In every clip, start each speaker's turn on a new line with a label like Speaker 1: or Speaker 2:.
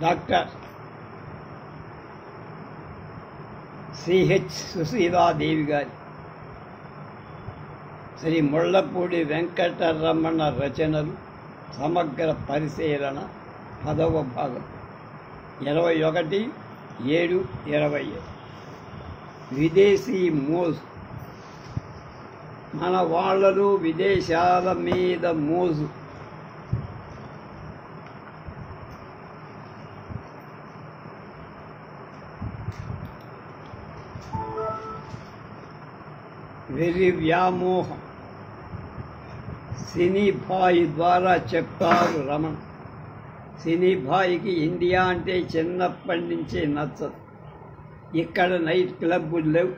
Speaker 1: Doctor CH Sushila Devi గారి శ్రీ ముళ్లపూడి వెంకటరమణ రచనలు సమగ్ర పరిశీలన 10వ భాగం 21/7/20. విదేశీ మోజు. మన వాళ్ళలో విదేశాల మీద మోజు. వెర్రి వ్యామోహం. సినీభాయి ద్వారా చెప్తారు రమణ. సినీభాయికి ఇండియా అంటే చిన్నప్పటి నుంచే నచ్చదు. ఇక్కడ నైట్ క్లబ్బులు లేవు,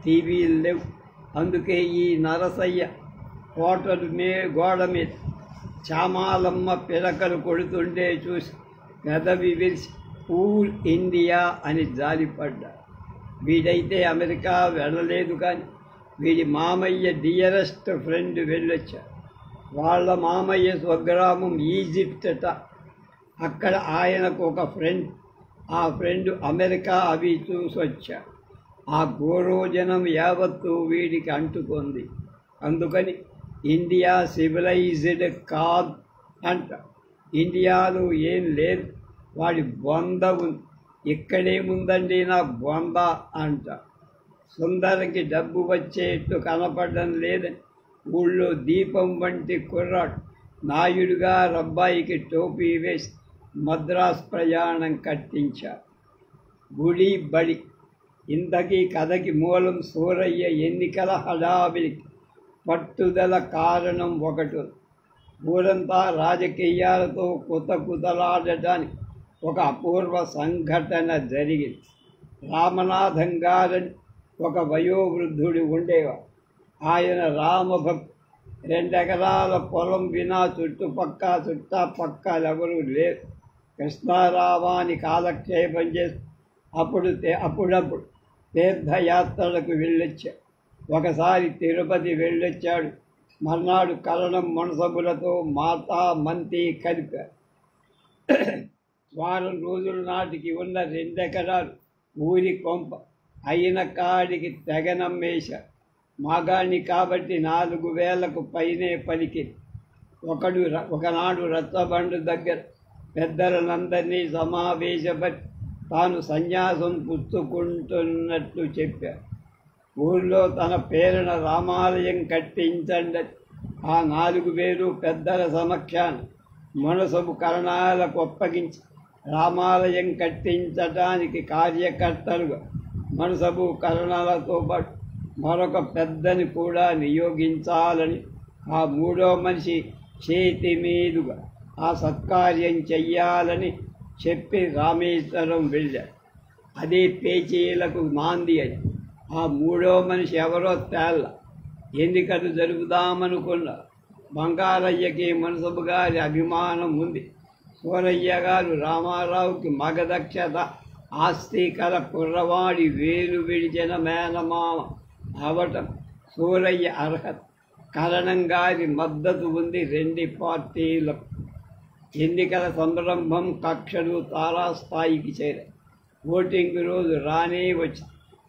Speaker 1: టీవీలు లేవు. అందుకే ఈ నరసయ్య హోటల్ గోడ మీద చామాలమ్మ పిలకలు కొడుతుంటే చూసి పెదవి విరిచి కూల్ ఇండియా అని జాలిపడ్డా. వీడైతే అమెరికా వెళ్ళలేదు, కానీ వీడి మామయ్య డియరెస్ట్ ఫ్రెండ్ వెళ్ళొచ్చాడు. వాళ్ళ మామయ్య స్వగ్రామం ఈజిప్ట్ అట. అక్కడ ఆయనకు ఒక ఫ్రెండ్, ఆ ఫ్రెండ్ అమెరికా అవి చూసొచ్చాడు. ఆ గోరోజనం యావత్తు వీడికి అంటుకుంది. అందుకని ఇండియా సివిలైజ్డ్ కాదు అంట. ఇండియాలో ఏం లేదు, వాడి బొంద ఉంది. ఇక్కడేముందండి నా బొంద అంట. సుందరకి డబ్బు వచ్చేట్టు కనపడడం లేదని ఊళ్ళో దీపం వంటి కుర్రాడు నాయుడుగా రబ్బాయికి టోపీ వేసి మద్రాసు ప్రయాణం కట్టించారు. గుడి బడి. ఇంతకీ కథకి మూలం సూరయ్య ఎన్నికల హడావిడికి పట్టుదల కారణం ఒకటి. ఊరంతా రాజకీయాలతో కుతకుతలాడటానికి ఒక అపూర్వ సంఘటన జరిగింది. రామనాథం గారని ఒక వయోవృద్ధుడు ఉండేవాడు. ఆయన రామభక్తు. 2 ఎకరాల పొలం వినా చుట్టుపక్కలెవరూ లేరు. కృష్ణారావాన్ని కాలక్షేపం చేస్తూ అప్పుడప్పుడు తీర్థయాత్రలకు వెళ్ళొచ్చాడు. ఒకసారి తిరుపతి వెళ్ళొచ్చాడు. మర్నాడు కరణం మునసబులతో మాతా మంతి కలిపారు. వారం రోజుల నాటికి ఉన్న 2 ఎకరాలు ఊరి కొంప అయిన కాడికి తెగనమ్మేశారు. మాగాణ్ణి కాబట్టి 4,000కు పైనే పలికింది. ఒకనాడు రచ్చబండు దగ్గర పెద్దలందరినీ సమావేశపడి తాను సన్యాసం పుచ్చుకుంటున్నట్లు చెప్పారు. ఊళ్ళో తన పేరున రామాలయం కట్టించండి. ఆ 4,000 పెద్దల సమక్షాన మునసబు కరణాలకు ఒప్పగించి రామాలయం కట్టించటానికి కార్యకర్తలుగా మునసబు కరణాలతో పాటు మరొక పెద్దని కూడా నియోగించాలని ఆ 3వ మనిషి చేతి మీదుగా ఆ సత్కార్యం చెయ్యాలని చెప్పి రామేశ్వరం వెళ్ళాడు. అదే పేచీలకు నాంది అని. ఆ 3వ మనిషి ఎవరో తేళ్ళ. ఎన్నికలు జరుపుదామనుకున్న బంగారయ్యకి మునసబు గారి అభిమానం ఉంది. సూరయ్య గారు రామారావుకి మగదక్షత, ఆస్తికల కుర్రవాడి వేలు విడిచిన మేనమామ అవటం సూరయ్య అర్హత. కరణం గారి మద్దతు ఉంది 2 పార్టీలకు. ఎన్నికల సంరంభం కక్షలు తారాస్థాయికి చేరాయి. ఓటింగ్ రోజు రానే వచ్చి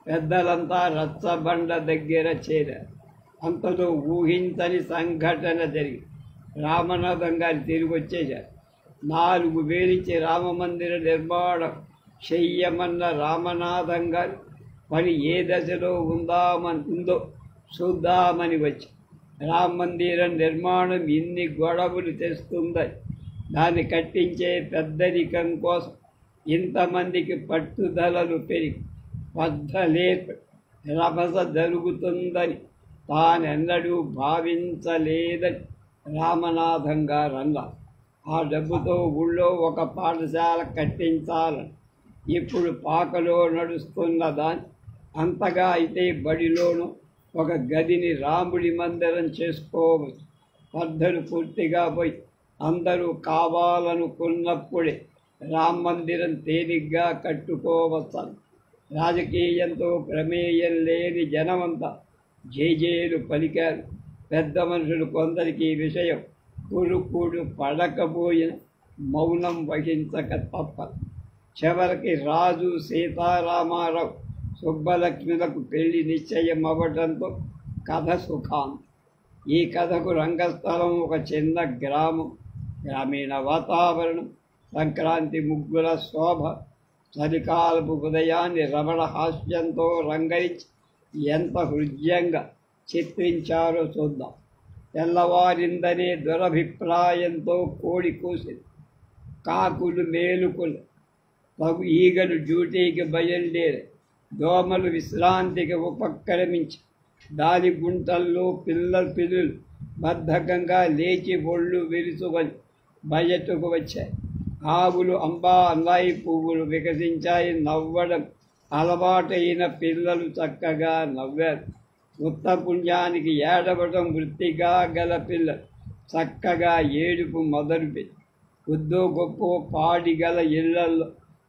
Speaker 1: పెద్దలంతా రచ్చబండ దగ్గర చేరారు. అంతలో ఊహించని సంఘటన జరిగి రామనాథం గారు తిరిగి వచ్చేశారు. 4,000 ఇచ్చి రామమందిర నిర్మాణం చెయ్యమన్న రామనాథం గారు పని ఏ దశలో ఉందో చూద్దామని వచ్చి రామ మందిరం నిర్మాణం ఇన్ని గొడవలు తెస్తుందని, దాన్ని కట్టించే పెద్దరికం కోసం ఇంతమందికి పట్టుదలలు పెరిగి పద్ధలేపు రభస జరుగుతుందని తానెన్నడూ భావించలేదని రామనాథం గారు అన్నారు. ఆ డబ్బుతో ఊళ్ళో ఒక పాఠశాల కట్టించాలని ఇప్పుడు పాకలో నడుస్తున్న దాన్ని అంతగా అయితే బడిలోనూ ఒక గదిని రాముడి మందిరం చేసుకోవచ్చు. పద్ధతులు పూర్తిగా పోయి అందరూ కావాలనుకున్నప్పుడే రామ మందిరం తేలిగ్గా కట్టుకోవచ్చు. రాజకీయంతో ప్రమేయం లేని జనమంతా జేజేలు పలికారు. పెద్ద మనుషులు కొందరికి ఈ విషయం కురుకుడు పడకపోయిన మౌనం వహించక తప్పదు. చివరికి రాజు సీతారామారావు సుబ్బలక్ష్మిలకు పెళ్లి నిశ్చయం అవ్వడంతో కథ సుఖాంతం. ఈ కథకు రంగస్థలం ఒక చిన్న గ్రామం. గ్రామీణ వాతావరణం, సంక్రాంతి ముగ్గుల శోభ, చలికాలపు ఉదయాన్ని రమణ హాస్యంతో రంగరించి ఎంత హృదయంగా చిత్రించారో చూద్దాం. తెల్లవారిందనే దురభిప్రాయంతో కోడి కూసింది. కాకులు మేలుకులు, పగు ఈగలు డ్యూటీకి బయలుదేరి, దోమలు విశ్రాంతికి ఉపక్రమించి, దాని గుంటల్లో పిల్లలు బద్ధకంగా లేచి ఒళ్ళు విరుచుకొని బయటకు వచ్చాయి. ఆవులు అంబా అన్నాయి, పువ్వులు వికసించాయి. నవ్వడం అలవాటైన పిల్లలు చక్కగా నవ్వారు. ఉత్తపుణ్యానికి ఏడవడం వృత్తిగా గల పిల్లలు చక్కగా ఏడుపు మొదలుపెట్టి, కొద్దో గొప్ప పాడి గల ఇళ్లలో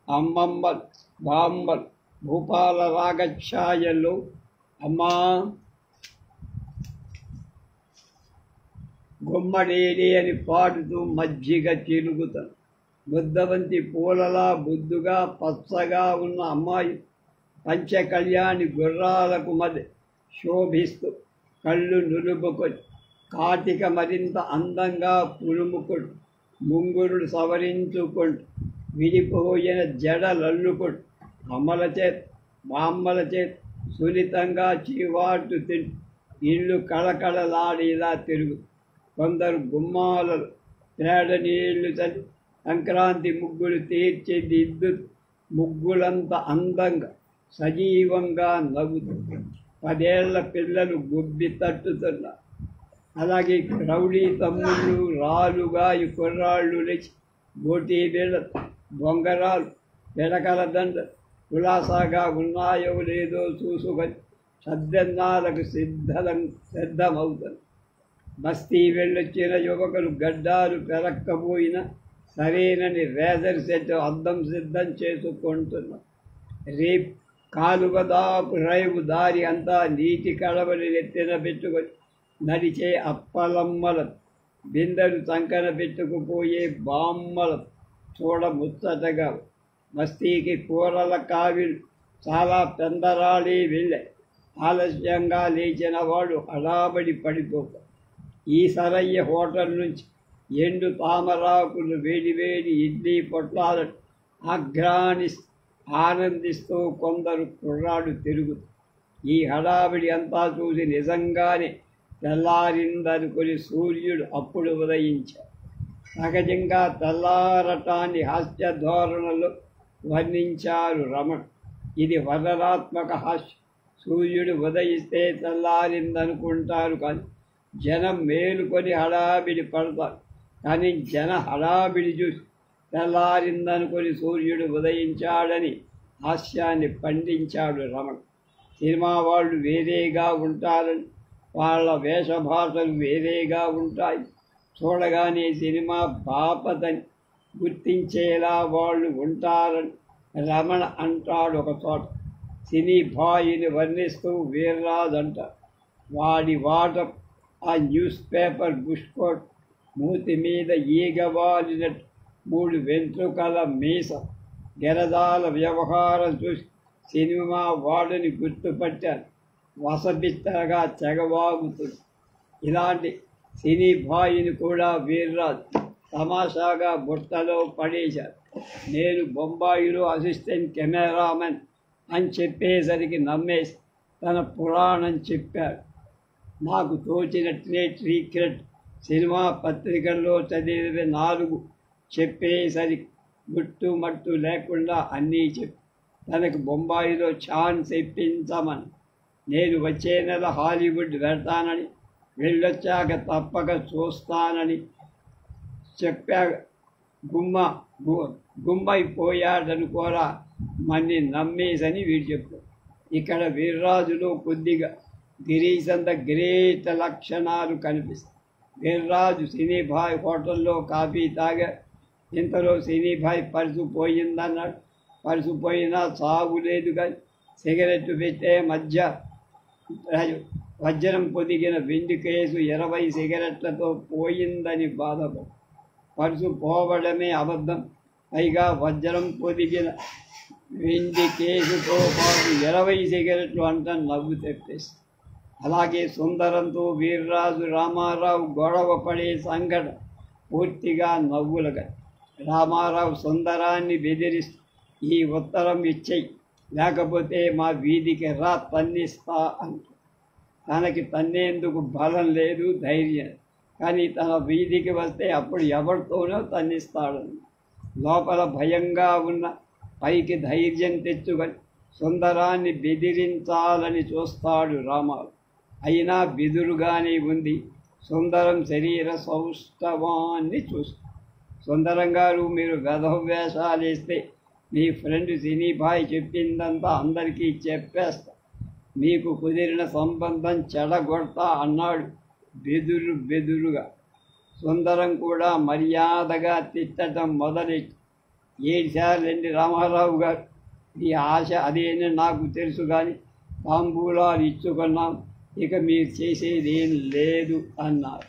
Speaker 1: అమ్మమ్మలు బామ్మలు భూపాల రాగఛాయలో అమ్మా గుమ్మడేడి అని పాడుతూ మజ్జిగ తిరుగుతాను. బుద్ధవంతి పూలలా బుద్దుగా పచ్చగా ఉన్న అమ్మాయి పంచకళ్యాణి గుర్రాలకు మధ్య శోభిస్తూ కళ్ళు నులుపుకొని, కాటిక మరింత అందంగా పులుముకుంటూ, ముంగురుడు సవరించుకుంటూ, విడిపోయిన జడలల్లుకుంటూ అమ్మల చేత బామ్మల చేత సున్నితంగా చీవాటు తింటూ ఇల్లు కళకళలాడేలా తిరుగు. కొందరు గుమ్మాలలో తేడ నీళ్లు చల్లి సంక్రాంతి ముగ్గులు తీర్చిదిద్దు ముగ్గులంత అందంగా సజీవంగా నవ్వుతుంది. 10 ఏళ్ల పిల్లలు గుబ్బి తట్టుతున్నారు. అలాగే రౌడీ తమ్ముళ్ళు, రాలుగా ఈ కుర్రాళ్ళు లేచి గోటీ బిళ్ళ, బొంగరాలు, పిడకల దండ కులాసాగా ఉన్నాయో లేదో చూసుకొని సద్దెన్నాలకు సిద్ధమవుతారు. బస్తీ వెళ్ళొచ్చిన యువకులు గడ్డాలు పెరక్కపోయినా సరేనని రేజర్ సెట్ అద్దం సిద్ధం చేసుకుంటున్నారు. రేపు కాలువదాపు రైవు దారి అంతా నీటి కడవలు ఎత్తిన పెట్టుకొని నడిచే అప్పలమ్మల, బిందెలు సంకన పెట్టుకుపోయే బామ్మల చూడముచ్చటగా. బస్తీకి కూరల కావిలు చాలా పెందరాళి వెళ్ళాయి. ఆలస్యంగా లేచిన వాడు హడాబడి పడిపోతాడు. ఈ సరయ్య హోటల్ నుంచి ఎండు తామరాకులు వేడివేడి ఇడ్లీ పొట్లాలను ఆనందిస్తూ కొందరు కుర్రాడు తిరుగుతారు. ఈ హడావిడి అంతా చూసి నిజంగానే తెల్లారిందనుకుని సూర్యుడు అప్పుడు ఉదయించాడు. సహజంగా తెల్లారటాన్ని హాస్య ధోరణలో వర్ణించారు రమణ. ఇది వర్ణనాత్మక హాస్యం. సూర్యుడు ఉదయిస్తే తెల్లారిందనుకుంటారు, కానీ జనం మేలుకొని హడావిడి పడతారు. కానీ జన హడావిడి చూసి తెల్లారిందనుకొని సూర్యుడు ఉదయించాడని హాస్యాన్ని పండించాడు రమణ. సినిమా వాళ్ళు వేరేగా ఉంటారని, వాళ్ళ వేషభాషలు వేరేగా ఉంటాయి. చూడగానే సినిమా బాపతని గుర్తించేలా వాళ్ళు ఉంటారని రమణ అంటాడు ఒక చోట. సినీ బాయిని వర్ణిస్తూ వీర్రాజు అంటారు. వాడి వాట ఆ న్యూస్ పేపర్ బుష్కోట్, మూతి మీద ఈగవాలినట్టు 3 వెంట్రుకల మీస, గెరదాల వ్యవహారం చూసి సినిమా వాడిని గుర్తుపట్టారు. వసబిత్తగా చెగవాగుతుంది. ఇలాంటి సినీ బాయిని కూడా వీర్రాజు తమాషాగా బుట్టలో పడేశారు. నేను బొంబాయిలో అసిస్టెంట్ కెమెరామెన్ అని చెప్పేసరికి నమ్మేసి తన పురాణం చెప్పాడు. నాకు తోచిన ట్రీట్ సినిమా పత్రికల్లో చదివిన 4 చెప్పేసరికి గుట్టుమట్టు లేకుండా అన్నీ చెప్పి తనకు బొంబాయిలో ఛాన్స్ ఇప్పించమని, నేను వచ్చే నెల హాలీవుడ్ వెళ్తానని, వెళ్ళొచ్చాక తప్పక చూస్తానని చెప్పాక గుమ్మైపోయాడనుకోరా మన్ని నమ్మేసని వీడు చెప్పాడు. ఇక్కడ వీర్రాజులో కొద్దిగా గిరీశంత గ్రేట్ లక్షణాలు కనిపిస్తాయి. వీర్రాజు సినీభాయ్ హోటల్లో కాఫీ తాగా. ఇంతలో సినీభాయ్ పరుసు పోయిందన్నాడు. పరుసు పోయినా సాగు లేదు, కానీ సిగరెట్ పెట్టే మధ్య వజ్రం పొదిగిన వెండి కేసు 20 సిగరెట్లతో పోయిందని బాధపడు. పరుసు పోవడమే అబద్ధం. పైగా వజ్రం పొదిగిన వెండి కేసుతో పాటు 20 సిగరెట్లు అంట నవ్వు తెప్పేసి. అలాగే సుందరంతో వీర్రాజు రామారావు గొడవ పడే సంఘటన పూర్తిగా నవ్వులుగా. రామారావు సుందరాన్ని బెదిరిస్తూ ఈ ఉత్తరం ఇచ్చేయి, లేకపోతే మా వీధికి రా తన్నిస్తా అంటూ. తనకి తన్నేందుకు బలం లేదు, ధైర్యం, కానీ తన వీధికి వస్తే అప్పుడు ఎవరితోనో తన్నిస్తాడని లోపల భయంగా ఉన్న పైకి ధైర్యం తెచ్చుకొని సుందరాన్ని బెదిరించాలని చూస్తాడు రామారావు. అయినా బెదురుగానే ఉంది. సుందరం శరీర సౌష్ఠవాన్ని చూస్తూ, సుందరం గారు, మీరు వేషాలు వేస్తే మీ ఫ్రెండ్ సినీభాయ్ చెప్పిందంతా అందరికీ చెప్పేస్తా, మీకు కుదిరిన సంబంధం చెడగొడతా అన్నాడు బెదురుగా. సుందరం కూడా మర్యాదగా తిట్టడం మొదలెట్టి, ఏడ్చారులేండి రామారావు గారు, మీ ఆశ అదేని నాకు తెలుసు, కానీ తాంబూలాలు ఇచ్చుకున్నాం, ఇక మీరు చేసేదేం లేదు అన్నారు.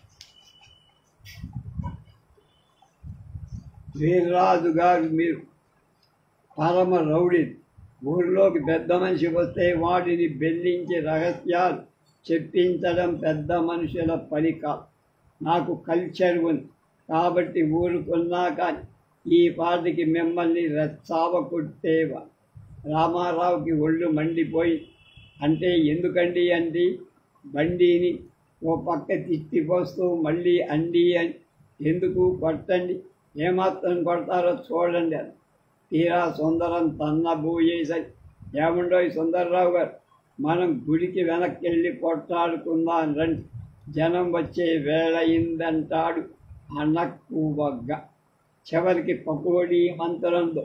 Speaker 1: వీర్రాజు గారు, మీరు పరమ రౌడీ. ఊరిలోకి పెద్ద మనిషి వస్తే వాటిని బెదిరించి రహస్యాలు చెప్పించడం పెద్ద మనుషుల పని కాదు. నాకు కల్చర్ ఉంది కాబట్టి ఊరుకున్నా, కానీ ఈ పాటికి మిమ్మల్ని రెచ్చావ కొట్టేవా. రామారావుకి ఒళ్ళు మండిపోయి, అంటే ఎందుకండి అండి, బండిని ఓ పక్క తిట్టిపోస్తూ మళ్ళీ అండి అని ఎందుకు, కొట్టండి, ఏమాత్రం కొడతారో చూడండి అని. తీరా సుందరం తన్నబోయేసరి, ఏముండోయ్ సుందర్రావు గారు, మనం గుడికి వెనక్కి వెళ్ళి కొట్టాడుకుందాం రండి, జనం వచ్చే వేళయిందంటాడు అనక్కువగా. చివరికి పకోడీ మంత్రంతో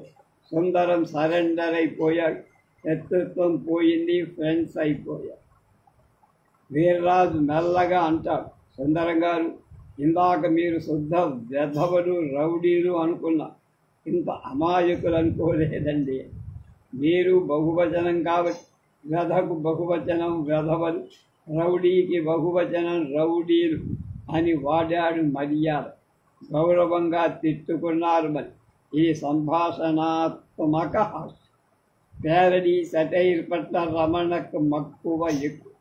Speaker 1: సుందరం సరెండర్ అయిపోయాడు. శత్రుత్వం పోయింది, ఫ్రెండ్స్ అయిపోయాడు. వీర్రాజు మెల్లగా అంటాడు, సుందరం గారు, ఇందాక మీరు శుద్ధ వెధవలు రౌడీలు అనుకున్నా, ఇంత అమాయకులు అనుకోలేదండి. మీరు బహువచనం కాబట్టి వెధకు బహువచనం వెధవలు, రౌడీకి బహువచనం రౌడీలు అని వాడాడు మర్యాద. గౌరవంగా తిట్టుకున్నారు. మరి ఈ సంభాషణాత్మక హాస్యం, పేరడీ సెటైర్ పట్ల రమణకు మక్కువ ఎక్కువ.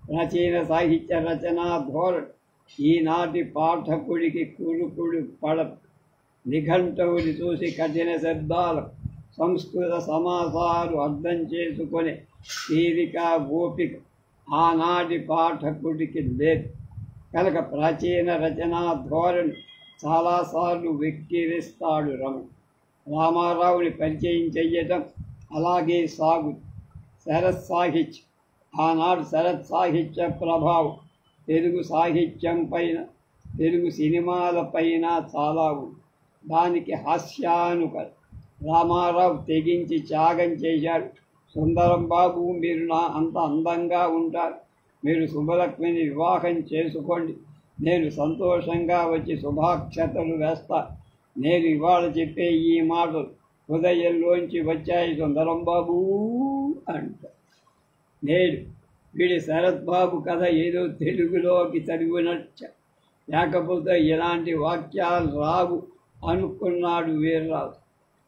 Speaker 1: ప్రాచీన సాహిత్య రచనా ధోరణి ఈనాటి పాఠకుడికి కురుకుడు పడదు. నిఘంటువుని చూసి కఠిన శబ్దాలు, సంస్కృత సమాసాలు అర్థం చేసుకునే తీరిక ఓపిక ఆనాటి పాఠకుడికి లేదు. కనుక ప్రాచీన రచనా ధోరణి చాలాసార్లు వెక్కిరిస్తాడు రమణ. రామారావుని పరిచయం చెయ్యటం అలాగే సాగు. శరత్ సాహిత్యం, ఆనాడు శరత్ సాహిత్య ప్రభావం తెలుగు సాహిత్యం పైన, తెలుగు సినిమాల పైన చాలా ఉంది. దానికి హాస్యానుకర రామారావు తెగించి త్యాగం చేశాడు. సుందరం బాబు, మీరు నా అంత అందంగా ఉంటారు, మీరు శుభలక్ష్మిని వివాహం చేసుకోండి, నేను సంతోషంగా వచ్చి శుభాక్షతలు వేస్తా. నేను ఇవాళ చెప్పే ఈ మాటలు హృదయంలోంచి వచ్చాయి సుందరం బాబు అంట. నేడు వీడి శరత్ బాబు కథ ఏదో తెలుగులోకి చదివినట్టు, లేకపోతే ఇలాంటి వాక్యాలు రావు అనుకున్నాడు వీర్రాజు.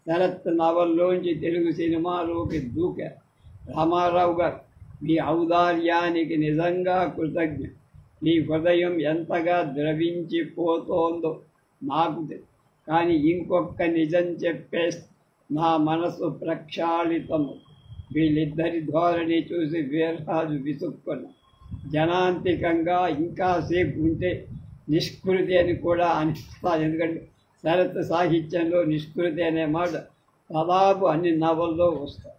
Speaker 1: శరత్ నవల్లోంచి తెలుగు సినిమాలోకి దూకారు. రామారావు గారు, మీ ఔదార్యానికి నిజంగా కృతజ్ఞ. మీ హృదయం ఎంతగా ద్రవించిపోతోందో నాకు తెలుసు, కానీ ఇంకొక నిజం చెప్పేస్తే నా మనసు ప్రక్షాళితము. వీళ్ళిద్దరి ధోరణి చూసి వీర్రాజు విసుక్కున్న. జనాంతికంగా ఇంకాసేపు ఉంటే నిష్కృతి అని కూడా అనిపిస్తారు. ఎందుకంటే శరత్ సాహిత్యంలో నిష్కృతి అనే మాట దాదాపు అన్ని నవల్లో వస్తాయి.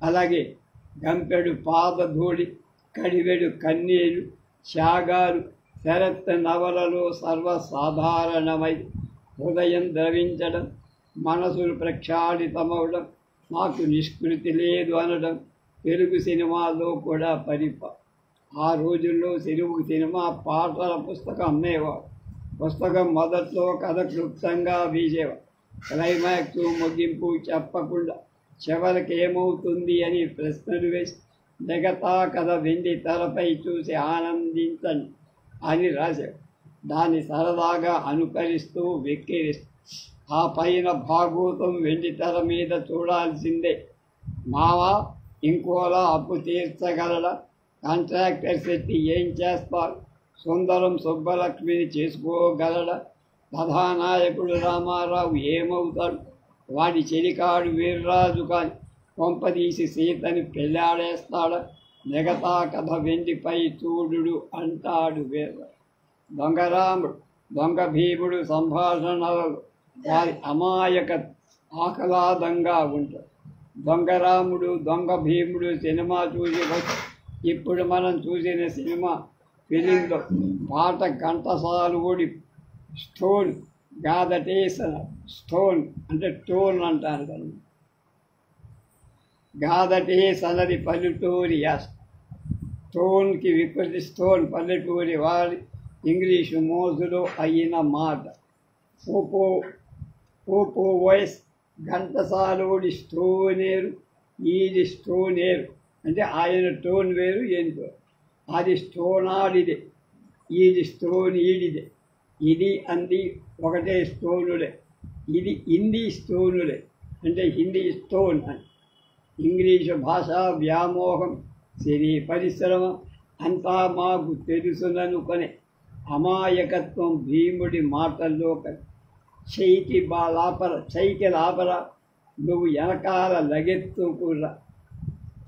Speaker 1: అలాగే గంపెడు పాదధూళి, కడివెడు కన్నీరు, త్యాగాలు శరత్ నవలలో సర్వసాధారణమై హృదయం ద్రవించడం, మనసులు ప్రక్షాళితమవడం, నాకు నిష్కృతి లేదు అనడం తెలుగు సినిమాలో కూడా ఆ రోజుల్లో తెలుగు సినిమా పాటల పుస్తకం అమ్మేవాడు. పుస్తకం మొదట్లో కథ క్లుప్తంగా వీసేవాడు. క్లైమాక్స్ ముగింపు చెప్పకుండా చివరికి ఏమవుతుంది అని ప్రశ్నలు వేసి మిగతా కథ వెండి తెరపై చూసి ఆనందించండి అని రాశాడు. దాన్ని సరదాగా అనుకరిస్తూ వెక్కిరిస్తూ ఆ పైన భాగవతం వెండి తెర మీద చూడాల్సిందే. మావా ఇంకోలా అప్పు తీర్చగలడా? కాంట్రాక్టర్స్ ఎత్తి ఏం చేస్తారు? సుందరం సుబ్బలక్ష్మిని చేసుకోగలడా? కథానాయకుడు రామారావు ఏమవుతాడు? వాడి చెలికాడు వీర్రాజు కాని కొంపదీసి సీతని పెళ్ళాడేస్తాడా? మిగతా కథ వెండిపై చూడు అంటాడు వీర్రాజు. దొంగరాముడు దొంగ భీముడు సంభాషణలలో వారి అమాయక ఆహ్లాదంగా ఉంటాడు. దొంగరాముడు దొంగ భీముడు సినిమా చూసి ఇప్పుడు మనం చూసిన సినిమా ఫిలింలో పాట ఘంటసాల ఓడి స్టోన్ గాదటేసన స్టోన్ అంటే టోన్ అంటారు కదా. గాదటేసనది పల్లెటూరి స్టోన్కి వికృతి స్టోన్ పల్లెటూరి వారి ఇంగ్లీషు మోజులో అయిన మాట. పోపో వాయిస్ ఘంటసాలోడి స్టోనేరు ఈది స్టోనేరు అంటే ఆయన టోన్ వేరు ఏంటో. అది స్టోనాడిదే, ఈది స్టోన్ ఈడిదే. ఇది అంది ఒకటే స్టోనులే. ఇది హిందీ స్టోనులే అంటే హిందీ స్టోన్ అని. ఇంగ్లీషు భాషా వ్యామోహం సినీ పరిశ్రమ అంతా మాకు తెలుసుననుకునే అమాయకత్వం భీముడి మాటల్లో చైకి లాపరా నువ్వు వెనకాల లగెత్తుకురా.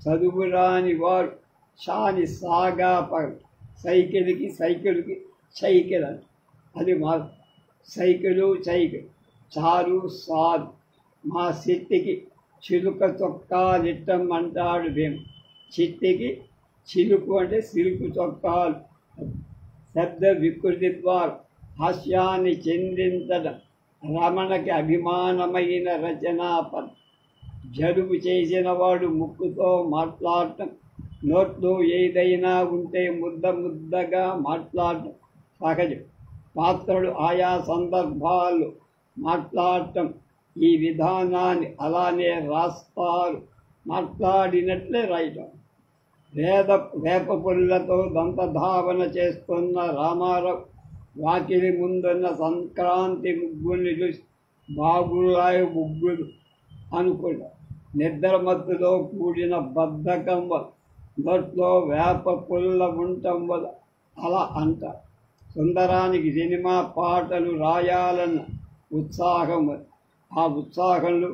Speaker 1: చదువురాని వాడు షాని సాగా సైకిల్కి సైకిల్ అంట. అది మా సైకిలు చారు సారు. మా చిట్టికి చిలుక చొక్కాలిట్టమంటాడు భీము. చిట్టికి చిలుకు అంటే సిలుకు చొక్కాలు. శబ్ద వికృతి ద్వారా హాస్యాన్ని చెందించడం రమణకి అభిమానమైన రచనాపద. జలుబు చేసిన వాడు ముక్కుతో మాట్లాడటం, నోట్లో ఏదైనా ఉంటే ముద్దగా మాట్లాడటం సహజం. పాత్రలు ఆయా సందర్భాలు మాట్లాడటం ఈ విధానాన్ని అలానే రాస్తారు, మాట్లాడినట్లే రాయటం. వేప పుల్లతో దంతధావన చేస్తున్న రామారావు వాకిలి ముందున్న సంక్రాంతి ముగ్గుల్ని చూసి బాగున్నాయి ముగ్గులు అనుకున్నా. నిద్రమత్తులో కూడిన బద్ధకం వల్ల నోట్లో వేప పుల్ల ఉండటం వల్ల అలా అంట. సుందరానికి సినిమా పాటలు రాయాలన్న ఉత్సాహం. ఆ ఉత్సాహంలో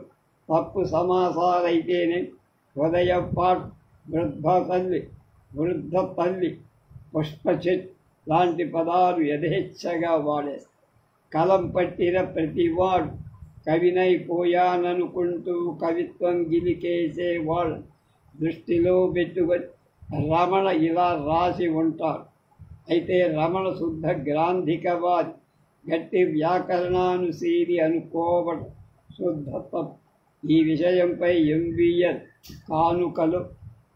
Speaker 1: తప్పు సమాసాలైతేనే ఉదయపాట్ వృద్ధ తల్లి పుష్పచెట్ లాంటి పదాలు యథేచ్ఛగా వాడేస్తారు. కలం పట్టిన ప్రతివాడు కవినైపోయాననుకుంటూ కవిత్వం గిలికేసేవాళ్ళని దృష్టిలో పెట్టుకొని రమణ ఇలా రాసి ఉంటాడు. అయితే రమణ శుద్ధ గ్రాంధికవాది, గట్టి వ్యాకరణానుశీలి అనుకోవడం శుద్ధ తప్పు. ఈ విషయంపై ఎంబీఎల్ కానుకలు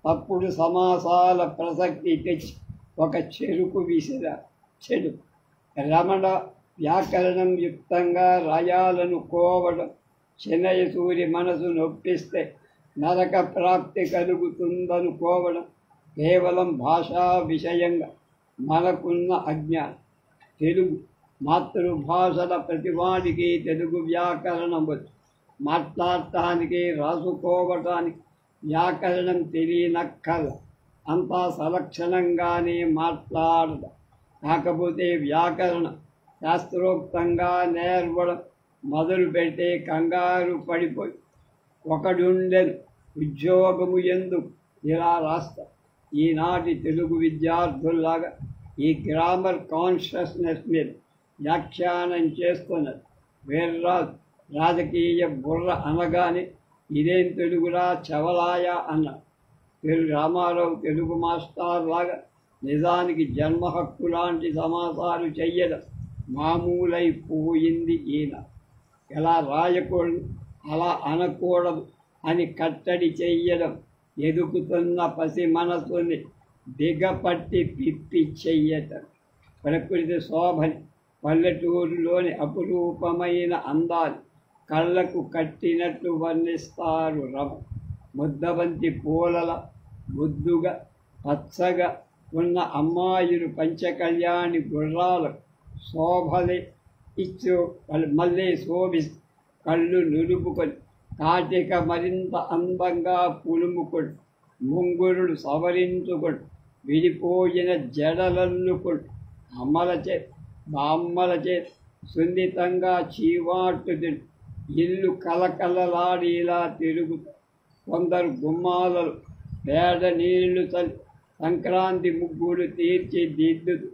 Speaker 1: తప్పుడు సమాసాల ప్రసక్తి తెచ్చి ఒక చెరుకు చెడు. రమణ వ్యాకరణం యుక్తంగా రాయాలనుకోవడం చెన్నయ సూరి మనసు నొప్పిస్తే నరక ప్రాప్తి కలుగుతుందనుకోవడం కేవలం భాషా విషయంగా మనకున్న అజ్ఞానం. తెలుగు మాతృభాషల ప్రతివాడికి తెలుగు వ్యాకరణం వచ్చు. మాట్లాడటానికి రాసుకోవటానికి వ్యాకరణం తెలియనక్కల అంతా సలక్షణంగానే మాట్లాడడం. కాకపోతే వ్యాకరణం శాస్త్రోక్తంగా నేర్వడం మొదలు పెడితే కంగారు పడిపోయి ఒకడుండెను ఉద్యోగము ఎందుకు ఇలా రాస్తా. ఈనాటి తెలుగు విద్యార్థుల్లాగా ఈ గ్రామర్ కాన్షియస్నెస్ మీద వ్యాఖ్యానం చేస్తున్నది. వీర్రాజు రాజకీయ బుర్ర అనగానే ఇదేం తెలుగురా చవలాయ అన్నారు. రామారావు తెలుగు మాస్టర్ లాగా నిజానికి జన్మ హక్కు లాంటి సమాసాలు చెయ్యడం మామూలైపోయింది. ఈయన ఎలా రాయకూడదు అలా అనకూడదు అని కట్టడి చెయ్యడం ఎదుగుతున్న పసి మనసుని బిగపట్టి పిప్పి చెయ్యటం. ప్రకృతి శోభని పల్లెటూరులోని అపురూపమైన అందాలు కళ్ళకు కట్టినట్టు వర్ణిస్తారు రమ. ముద్దబంతి పూలల ముద్దుగా పచ్చగా ఉన్న అమ్మాయిలు పంచకళ్యాణి గుర్రాలకు శోభలి ఇచ్చు మళ్ళీ శోభి కళ్ళు నులుపుకొని కాటిక మరింత అందంగా పులుముకొని ముంగురుడు సవరించుకొని విడిపోయిన జడలల్లుకొని అమ్మలచే బామ్మలచే సున్నితంగా చీవాటు ఇల్లు కలకలలాడేలా తిరుగుతా కొందరు గుమ్మాలలో పేడ నీళ్లు చల్లి సంక్రాంతి ముగ్గులు తీర్చిదిద్దుతూ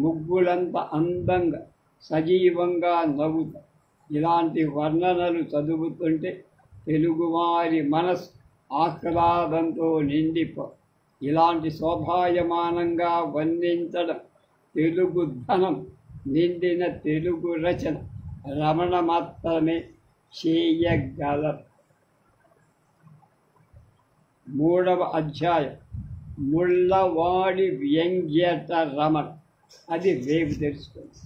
Speaker 1: ముగ్గులంత అందంగా సజీవంగా నవ్వుతా ఇలాంటి వర్ణనలు చదువుతుంటే తెలుగువారి మనసు ఆహ్లాదంతో నిండిపో ఇలాంటి శోభాయమానంగా వర్ణించడం తెలుగు ధనం నిండిన తెలుగు రచన రమణ మాత్రమే చేయగలరు. 3వ అధ్యాయం ముళ్ళవాడి వ్యంగ్యత రమణ. అది రేపు తెలుసుకోండి.